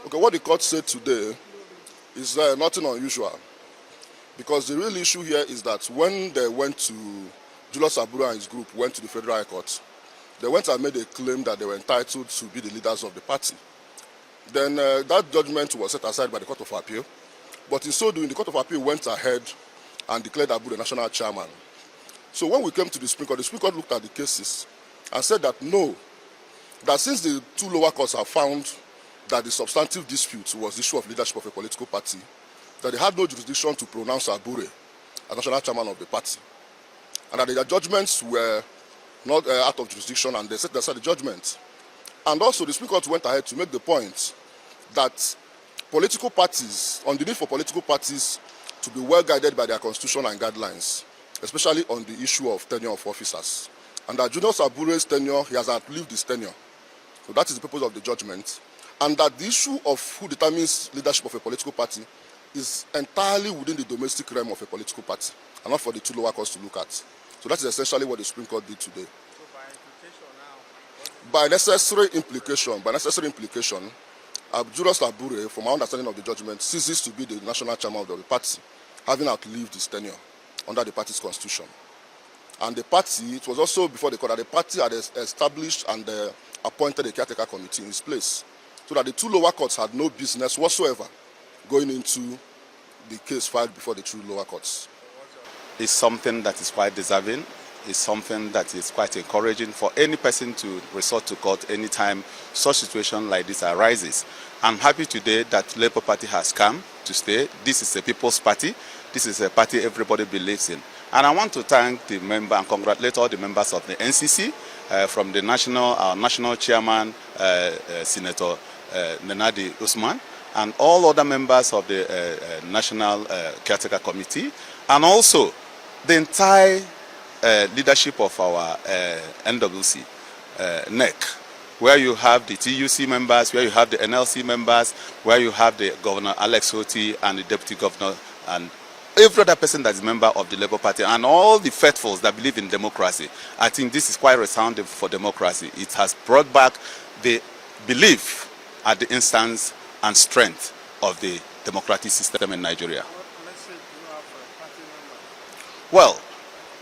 Okay, what the court said today is nothing unusual, because the real issue here is that when they went to, Julius Abure and his group went to the Federal High Court, they went and made a claim that they were entitled to be the leaders of the party. Then that judgment was set aside by the Court of Appeal, but in so doing, the Court of Appeal went ahead and declared Abure the national chairman. So when we came to the Supreme Court looked at the cases and said that no, that since the two lower courts have found that the substantive dispute was the issue of leadership of a political party, that they had no jurisdiction to pronounce Abure as national chairman of the party, and that their judgments were not out of jurisdiction, and they set aside the judgment. And also the Supreme Court went ahead to make the point that political parties, on the need for political parties to be well guided by their constitution and guidelines, especially on the issue of tenure of officers. And that Julius Abure's tenure, he has outlived his tenure. So that is the purpose of the judgment. And that the issue of who determines leadership of a political party is entirely within the domestic realm of a political party, and not for the two lower courts to look at. So that is essentially what the Supreme Court did today. So by necessary implication, Julius Abure, from our understanding of the judgment, ceases to be the national chairman of the party, having outlived his tenure under the party's constitution. And the party, it was also before the court that the party had established and appointed a caretaker committee in its place, so that the two lower courts had no business whatsoever going into the case filed before the two lower courts. It's something that is quite deserving. It's something that is quite encouraging for any person to resort to court anytime such situation like this arises. I'm happy today that Labour Party has come to stay. This is a people's party. This is a party everybody believes in. And I want to thank the member and congratulate all the members of the NCC, from the our national chairman, Senator Nenadi Usman, and all other members of the National Caretaker Committee, and also the entire leadership of our NWC, NEC, where you have the TUC members, where you have the NLC members, where you have the Governor Alex Otti and the Deputy Governor, and every other person that is a member of the Labour Party, and all the faithfuls that believe in democracy. I think this is quite resounding for democracy. It has brought back the belief at the instance and strength of the democratic system in Nigeria. What message do you have for party members? Well,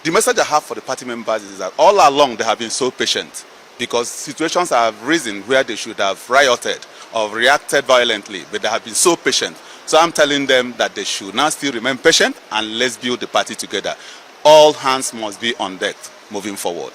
the message I have for the party members is that all along they have been so patient, because situations have risen where they should have rioted or reacted violently, but they have been so patient. So I'm telling them that they should now still remain patient, and let's build the party together. All hands must be on deck moving forward.